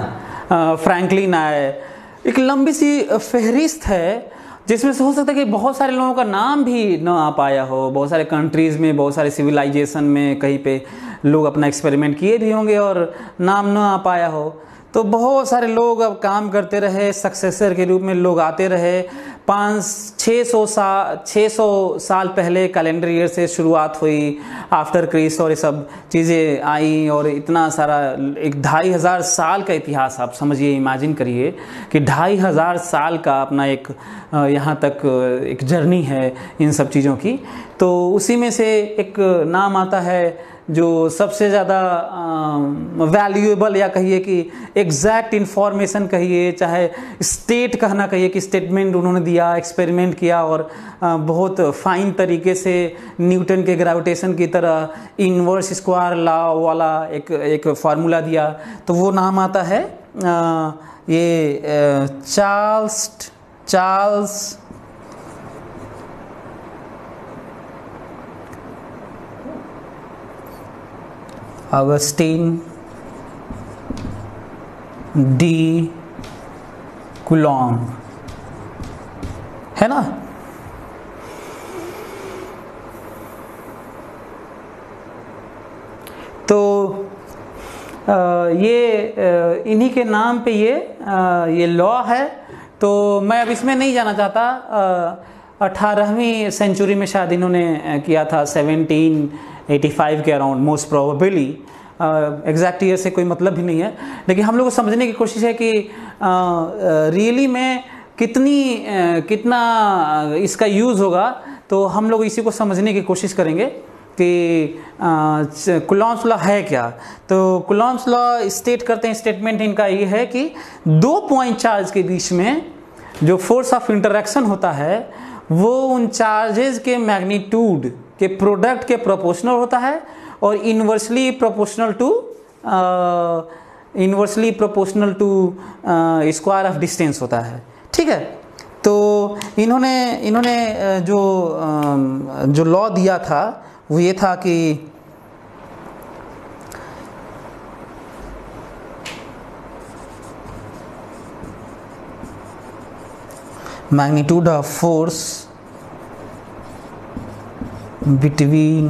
फ्रैंकलिन आए, एक लंबी सी फहरिस्त है जिसमें से हो सकता है कि बहुत सारे लोगों का नाम भी ना आ पाया हो। बहुत सारे कंट्रीज़ में, बहुत सारे सिविलाइजेशन में कहीं पे लोग अपना एक्सपेरिमेंट किए भी होंगे और नाम ना आ पाया हो। तो बहुत सारे लोग अब काम करते रहे, सक्सेसर के रूप में लोग आते रहे। 500-600 साल पहले कैलेंडर ईयर से शुरुआत हुई, आफ्टर क्रिस्ट और ये सब चीज़ें आई, और इतना सारा एक 2500 साल का इतिहास आप समझिए, इमेजिन करिए कि 2500 साल का अपना एक यहाँ तक एक जर्नी है इन सब चीज़ों की। तो उसी में से एक नाम आता है जो सबसे ज़्यादा वैल्यूएबल, या कहिए कि एग्जैक्ट इन्फॉर्मेशन कहिए, चाहे स्टेट कहना कहिए कि स्टेटमेंट उन्होंने दिया, एक्सपेरिमेंट किया और बहुत फाइन तरीके से न्यूटन के ग्रेविटेशन की तरह इनवर्स स्क्वायर लॉ वाला एक फार्मूला दिया। तो वो नाम आता है ये चार्ल्स ऑगस्टीन डी कुलॉम, है ना। तो ये इन्हीं के नाम पे ये लॉ है। तो मैं अब इसमें नहीं जाना चाहता। 18वीं सेंचुरी में शायद इन्होंने किया था, 1785 के around most probably. Exact year से कोई मतलब भी नहीं है, लेकिन हम लोग को समझने की कोशिश है कि रियली में कितना इसका यूज़ होगा। तो हम लोग इसी को समझने की कोशिश करेंगे कि कुलॉम्स लॉ है क्या। तो कुलॉम्स लॉ स्टेट करते हैं, स्टेटमेंट इनका ये है कि 2 पॉइंट चार्ज के बीच में जो फोर्स ऑफ इंटरेक्शन होता है वो उन चार्जेस के मैग्नीट्यूड के प्रोडक्ट के प्रोपोर्शनल होता है और inversely proportional to square of distance होता है। ठीक है। तो इन्होंने जो लॉ दिया था वो ये था कि magnitude of force between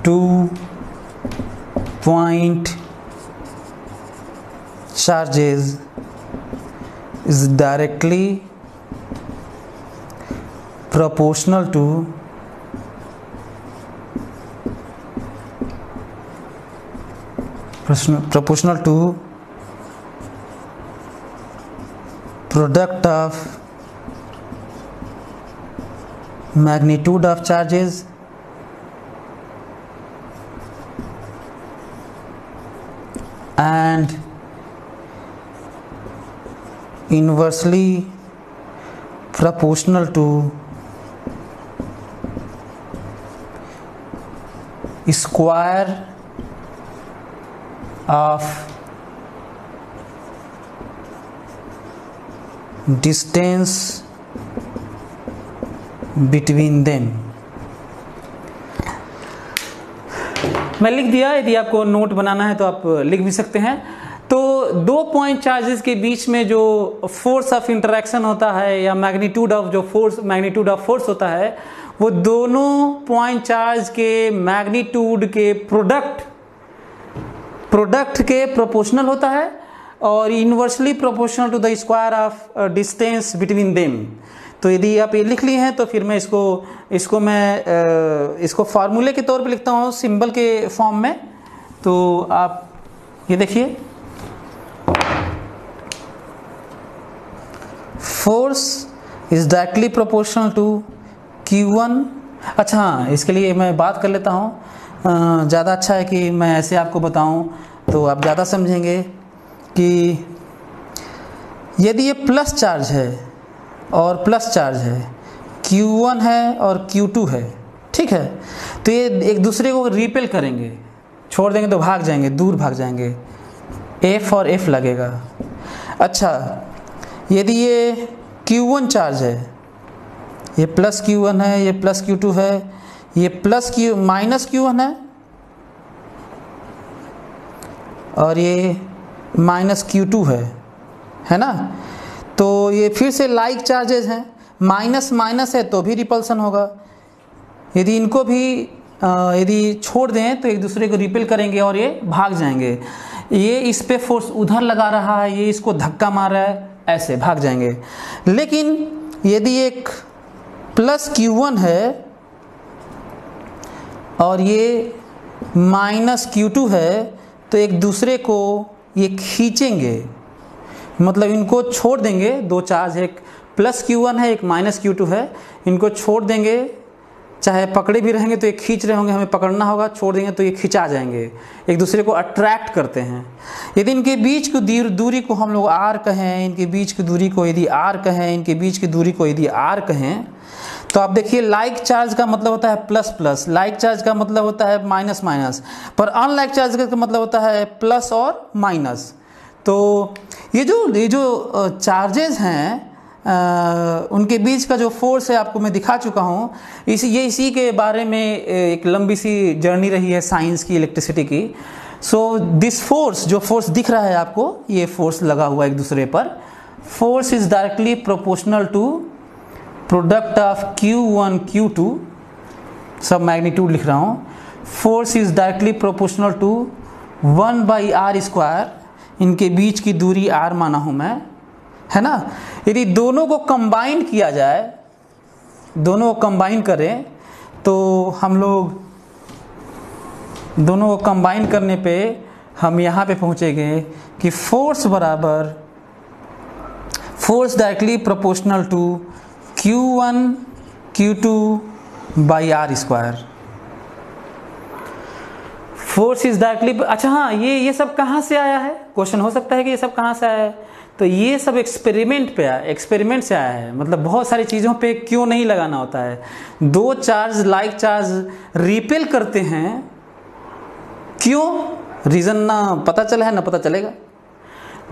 2 point charges is directly proportional to product of magnitude of charges and inversely proportional to square of distance between them. मैं लिख दिया, यदि आपको नोट बनाना है तो आप लिख भी सकते हैं। तो 2 पॉइंट चार्जेस के बीच में जो फोर्स ऑफ इंटरेक्शन होता है या मैग्नीट्यूड ऑफ फोर्स होता है, वो दोनों पॉइंट चार्ज के मैग्नीट्यूड के प्रोडक्ट के प्रोपोर्शनल होता है और inversely proportional to the square of distance between them. तो यदि आप ये लिख लिए हैं तो फिर मैं इसको फार्मूले के तौर पे लिखता हूँ सिंबल के फॉर्म में। तो आप ये देखिए, force is directly proportional to Q1। अच्छा हाँ, इसके लिए मैं बात कर लेता हूँ, ज़्यादा अच्छा है कि मैं ऐसे आपको बताऊँ तो आप ज़्यादा समझेंगे कि यदि ये प्लस चार्ज है और प्लस चार्ज है, Q1 है और Q2 है, ठीक है, तो ये एक दूसरे को रिपेल करेंगे, छोड़ देंगे तो भाग जाएंगे, दूर भाग जाएंगे, F और F लगेगा। अच्छा, यदि ये Q1 चार्ज है, ये प्लस Q1 है, ये प्लस Q2 है, ये माइनस Q1 है और ये माइनस Q2 है ना। तो ये फिर से लाइक चार्जेस हैं, माइनस माइनस है तो भी रिपल्सन होगा। यदि इनको भी यदि छोड़ दें तो एक दूसरे को रिपेल करेंगे और ये भाग जाएंगे। ये इस पे फोर्स उधर लगा रहा है, ये इसको धक्का मार रहा है, ऐसे भाग जाएंगे। लेकिन यदि एक प्लस Q1 है और ये माइनस Q2 है तो एक दूसरे को ये खींचेंगे, मतलब इनको छोड़ देंगे। दो चार्ज, एक प्लस Q1 है, एक माइनस Q2 है, इनको छोड़ देंगे, चाहे पकड़े भी रहेंगे तो ये खींच रहे होंगे, हमें पकड़ना होगा, छोड़ देंगे तो ये खिंचा जाएंगे, एक दूसरे को अट्रैक्ट करते हैं। यदि इनके बीच की दूरी को हम लोग R कहें, इनके बीच की दूरी को यदि R कहें, इनके बीच की दूरी को यदि R कहें, तो आप देखिए लाइक चार्ज का मतलब होता है प्लस प्लस, लाइक चार्ज का मतलब होता है माइनस माइनस, पर अनलाइक चार्ज का मतलब होता है प्लस और माइनस। तो ये जो चार्जेस हैं उनके बीच का जो फोर्स है आपको मैं दिखा चुका हूँ। इसी के बारे में एक लंबी सी जर्नी रही है साइंस की, इलेक्ट्रिसिटी की। सो दिस फोर्स, जो फोर्स दिख रहा है आपको, ये फोर्स लगा हुआ एक दूसरे पर, force is directly proportional to product of Q1 Q2, सब मैग्नीट्यूड लिख रहा हूँ। Force is directly proportional to 1/r², इनके बीच की दूरी R माना हूँ मैं, है ना। यदि दोनों को कंबाइन किया जाए, दोनों को कंबाइन करें तो हम लोग दोनों को कंबाइन करने पे हम यहाँ पे पहुँचेंगे कि फोर्स बराबर force directly proportional to Q1 Q2/r²। Force is directly, अच्छा हाँ, ये सब कहाँ से आया है, क्वेश्चन हो सकता है कि ये सब कहाँ से आया है। तो ये सब एक्सपेरिमेंट से आया है। मतलब बहुत सारी चीज़ों पे क्यों नहीं लगाना होता है। दो चार्ज लाइक चार्ज रिपेल करते हैं, क्यों, रीज़न ना पता चला है ना पता चलेगा।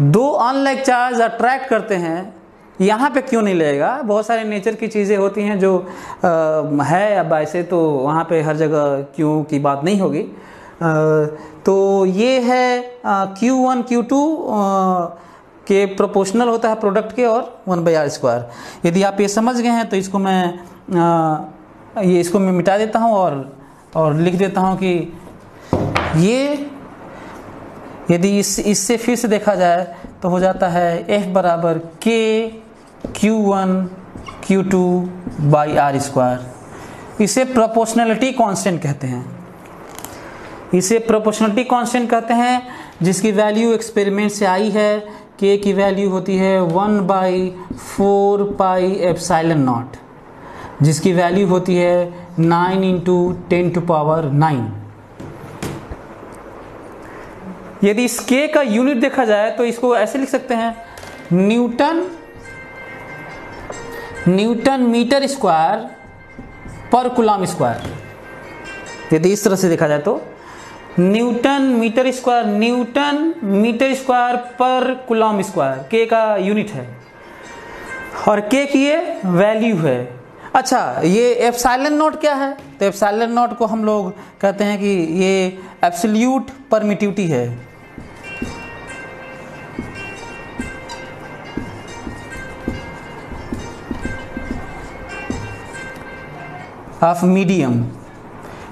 दो अनलाइक चार्ज अट्रैक्ट करते हैं, यहाँ पे क्यों नहीं लगेगा। बहुत सारे नेचर की चीज़ें होती हैं जो है, अब ऐसे तो वहाँ पे हर जगह क्यों की बात नहीं होगी। तो ये है Q1 Q2 के प्रोपोर्शनल होता है प्रोडक्ट के, और 1/r²। यदि आप ये समझ गए हैं तो इसको मैं मिटा देता हूँ और लिख देता हूँ कि ये यदि इससे फिर से देखा जाए तो हो जाता है F बराबर K Q1 Q2/r²। इसे प्रोपोर्शनलिटी कांस्टेंट कहते हैं, इसे प्रोपोर्शनलिटी कांस्टेंट कहते हैं, जिसकी वैल्यू एक्सपेरिमेंट से आई है। K की वैल्यू होती है 1/4πε0, जिसकी वैल्यू होती है 9 × 10⁹। यदि इस K का यूनिट देखा जाए तो इसको ऐसे लिख सकते हैं, न्यूटन मीटर स्क्वायर पर कूलम स्क्वायर। यदि इस तरह से देखा जाए तो न्यूटन मीटर स्क्वायर पर कूलम स्क्वायर K का यूनिट है। और के की ये वैल्यू है। अच्छा, ये एप्सिलॉन नॉट क्या है? तो एप्सिलॉन नॉट को हम लोग कहते हैं कि ये एब्सोल्यूट परमिटिविटी है। ऑफ मीडियम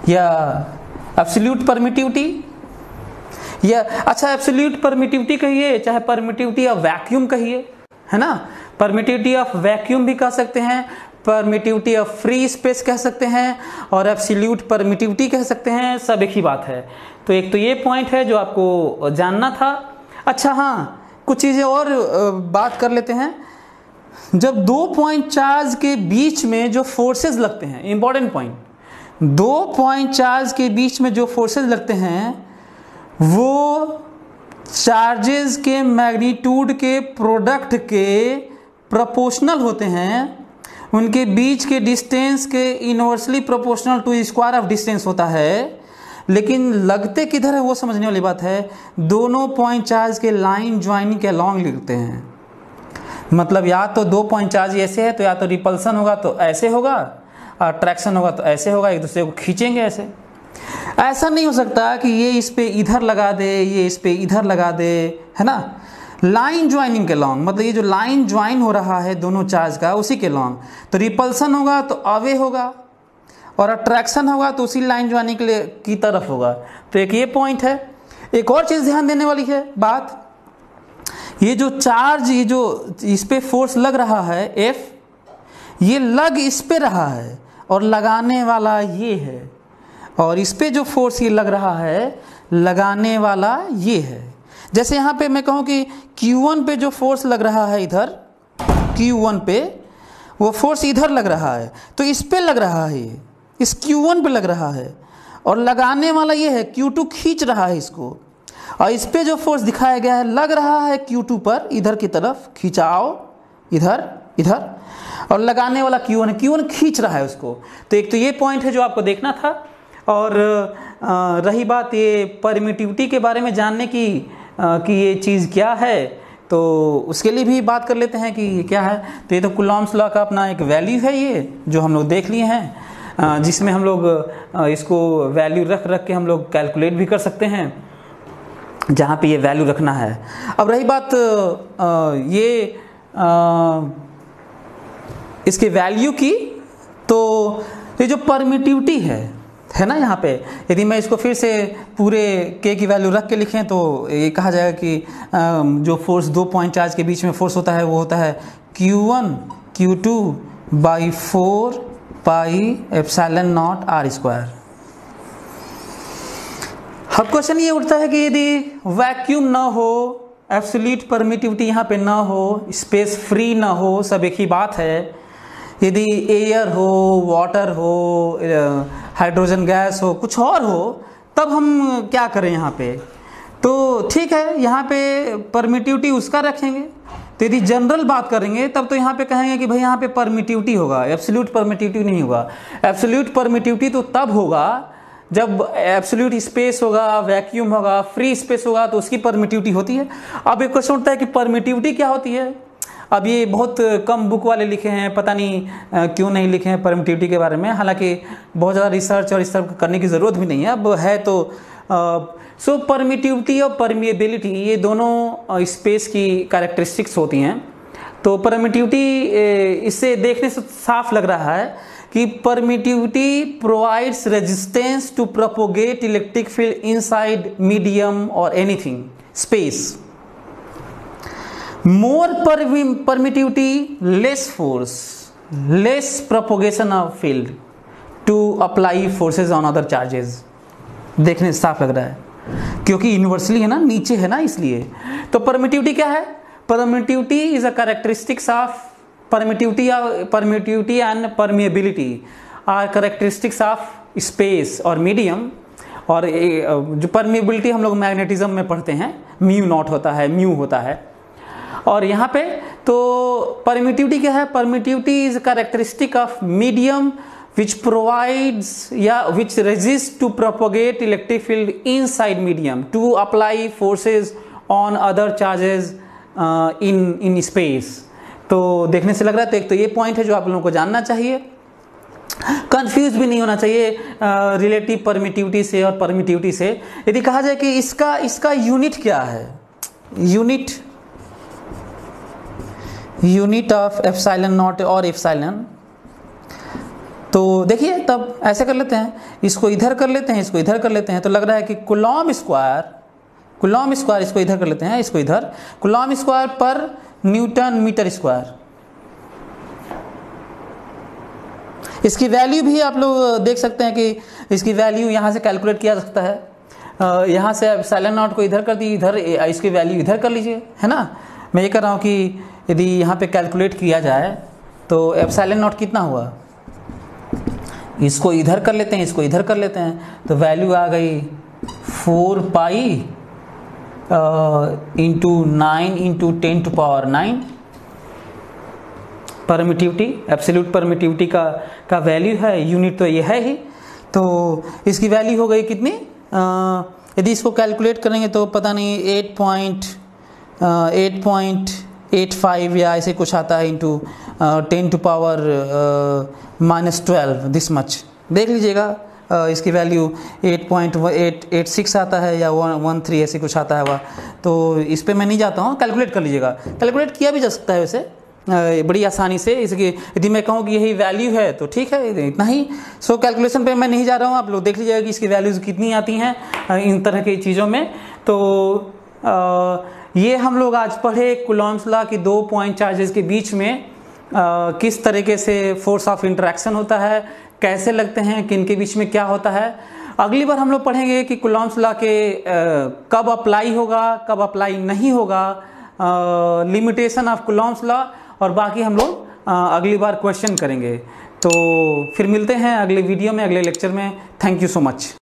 या एब्सोल्यूट परमिटिविटी या अच्छा एब्सोल्यूट परमिटिविटी कहिए चाहे परमिटिविटी ऑफ वैक्यूम कहिए, है ना। परमिटिविटी ऑफ वैक्यूम भी कह सकते हैं, परमिटिविटी ऑफ फ्री स्पेस कह सकते हैं और एब्सोल्यूट परमिटिविटी कह सकते हैं, सब एक ही बात है। तो एक तो ये पॉइंट है जो आपको जानना था। अच्छा हाँ, कुछ चीज़ें और बात कर लेते हैं। जब 2 पॉइंट चार्ज के बीच में जो फोर्सेस लगते हैं, इंपॉर्टेंट पॉइंट, 2 पॉइंट चार्ज के बीच में जो फोर्सेस लगते हैं वो चार्जेस के मैग्नीट्यूड के प्रोडक्ट के प्रोपोर्शनल होते हैं, उनके बीच के डिस्टेंस के inversely proportional to square of distance होता है। लेकिन लगते किधर है वो समझने वाली बात है। दोनों पॉइंट चार्ज के लाइन ज्वाइनिंग के अलॉन्ग लिखते हैं, मतलब या तो 2 पॉइंट चार्ज ऐसे है तो या तो रिपल्सन होगा तो ऐसे होगा, अट्रैक्शन होगा तो ऐसे होगा, एक दूसरे को खींचेंगे ऐसे। ऐसा नहीं हो सकता कि ये इस पे इधर लगा दे, ये इस पे इधर लगा दे, है ना। लाइन ज्वाइनिंग के लॉन्ग, मतलब ये जो लाइन ज्वाइन हो रहा है दोनों चार्ज का उसी के लॉन्ग। तो रिपल्सन होगा तो अवे होगा और अट्रैक्शन होगा तो उसी लाइन ज्वाइनिंग के लिए की तरफ होगा। तो एक ये पॉइंट है। एक और चीज़ ध्यान देने वाली है बात, ये जो चार्ज, ये जो इस पे फोर्स लग रहा है F, ये लग इस पे रहा है और लगाने वाला ये है, और इस पे जो फोर्स ये लग रहा है लगाने वाला ये है। जैसे यहाँ पे मैं कहूँ कि Q1 पे जो फोर्स लग रहा है इधर, Q1 पे वो फोर्स इधर लग रहा है तो इस पे लग रहा है, ये इस Q1 पे लग रहा है, और लगाने वाला ये है Q2 खींच रहा है इसको, और इस पे जो फोर्स दिखाया गया है लग रहा है Q2 पर, इधर की तरफ खिंचाओ, इधर इधर, और लगाने वाला Q1 है, Q1 खींच रहा है उसको। तो एक तो ये पॉइंट है जो आपको देखना था। और रही बात ये परमिटिविटी के बारे में जानने की कि ये चीज़ क्या है, तो उसके लिए भी बात कर लेते हैं कि ये क्या है। तो ये तो कुलॉम्स लॉ का अपना एक वैल्यू है, ये जो हम लोग देख लिए हैं, जिसमें हम लोग इसको वैल्यू रख रख के हम लोग कैलकुलेट भी कर सकते हैं जहाँ पे ये वैल्यू रखना है। अब रही बात इसके वैल्यू की, तो ये जो परमिटिविटी है ना, यहाँ पे यदि मैं इसको फिर से पूरे के की वैल्यू रख के लिखें तो ये कहा जाएगा कि जो फोर्स 2 पॉइंट चार्ज के बीच में फोर्स होता है वो होता है Q1 Q2 by 4 pi epsilon not R square. अब क्वेश्चन ये उठता है कि यदि वैक्यूम ना हो, एब्सोल्यूट परमिटिविटी यहाँ पे ना हो, स्पेस फ्री ना हो, सब एक ही बात है, यदि एयर हो, वाटर हो, हाइड्रोजन गैस हो, कुछ और हो, तब हम क्या करें यहाँ पे। तो ठीक है, यहाँ पे परमिटिविटी उसका रखेंगे। तो यदि जनरल बात करेंगे तब तो यहाँ पे कहेंगे कि भाई यहाँ पे परमिटिविटी होगा, एब्सोल्यूट परमिटिविटी नहीं होगा। एब्सोल्यूट परमिटिविटी तो तब होगा जब एब्सोल्यूट स्पेस होगा, वैक्यूम होगा, फ्री स्पेस होगा, तो उसकी परमिटिविटी होती है। अब एक क्वेश्चन उठता है कि परमिटिविटी क्या होती है। अब ये बहुत कम बुक वाले लिखे हैं, पता नहीं क्यों नहीं लिखे हैं परमिटिविटी के बारे में, हालांकि बहुत ज़्यादा रिसर्च और इस तरह करने की ज़रूरत भी नहीं है, अब है तो। सो परमिटिविटी और परमिएबिलिटी ये दोनों स्पेस की कैरेक्टरिस्टिक्स होती हैं। तो परमिटिविटी इससे देखने से साफ लग रहा है कि permittivity provides resistance to propagate electric field inside medium or anything space. More permittivity, less force, less propagation of field to apply forces on other charges। देखने से साफ लग रहा है क्योंकि यूनिवर्सली है ना, नीचे है ना, इसलिए। तो परमिटिविटी क्या है? Permittivity is a characteristics of permittivity and permeability are characteristics of space और मीडियम। और जो परमिएबिलिटी हम लोग मैग्नेटिज्म में पढ़ते हैं, म्यू नॉट होता है, म्यू होता है। और यहाँ पे तो परमिटिविटी क्या है? Permittivity is characteristic of medium which provides या which resist to propagate electric field inside medium to apply forces on other charges in space. तो देखने से लग रहा है, तो एक तो ये पॉइंट है जो आप लोगों को जानना चाहिए। कंफ्यूज भी नहीं होना चाहिए रिलेटिव परमिटिविटी से और परमिटिविटी से। यदि कहा जाए कि इसका यूनिट क्या है, यूनिट ऑफ एप्सिलॉन नॉट और एप्सिलॉन, तो देखिए तब ऐसे कर लेते हैं, इसको इधर कर लेते हैं, इसको इधर कर लेते हैं, तो लग रहा है कि कूलॉम स्क्वायर इसको इधर कर लेते हैं, इसको इधर, कूलॉम स्क्वायर पर न्यूटन मीटर स्क्वायर। इसकी वैल्यू भी आप लोग देख सकते हैं कि इसकी वैल्यू यहाँ से कैलकुलेट किया जा सकता है। यहाँ से एप्सिलॉन नॉट को इधर कर दी, इधर इसकी वैल्यू इधर कर लीजिए, है ना। मैं ये कर रहा हूँ कि यदि यहाँ पे कैलकुलेट किया जाए तो एप्सिलॉन नॉट कितना हुआ, इसको इधर कर लेते हैं, इसको इधर कर लेते हैं, तो वैल्यू आ गई 4 pi into 9 into 10⁹ permittivity, absolute permittivity का वैल्यू है, यूनिट तो ये है ही। तो इसकी वैल्यू हो गई कितनी, यदि इसको कैलकुलेट करेंगे तो पता नहीं 8.85 या ऐसे कुछ आता है इंटू 10⁻⁻12 दिस मच। देख लीजिएगा इसकी वैल्यू 8.886 आता है या 13 ऐसे कुछ आता है वह। तो इस पे मैं नहीं जाता हूँ, कैलकुलेट कर लीजिएगा, कैलकुलेट किया भी जा सकता है वैसे बड़ी आसानी से। इसकी यदि मैं कहूँ कि यही वैल्यू है तो ठीक है, इतना ही। सो कैलकुलेशन पे मैं नहीं जा रहा हूँ, आप लोग देख लीजिएगा कि इसकी वैल्यूज़ कितनी आती हैं इन तरह की चीज़ों में। तो ये हम लोग आज पढ़े कूलॉम्स लॉ की 2 पॉइंट चार्जेस के बीच में किस तरीके से फोर्स ऑफ इंटरेक्शन होता है, कैसे लगते हैं, किन के बीच में क्या होता है। अगली बार हम लोग पढ़ेंगे कि कूलॉम्स लॉ के कब अप्लाई होगा, कब अप्लाई नहीं होगा, लिमिटेशन ऑफ कूलॉम्स लॉ, और बाकी हम लोग अगली बार क्वेश्चन करेंगे। तो फिर मिलते हैं अगले वीडियो में, अगले लेक्चर में। Thank you so much.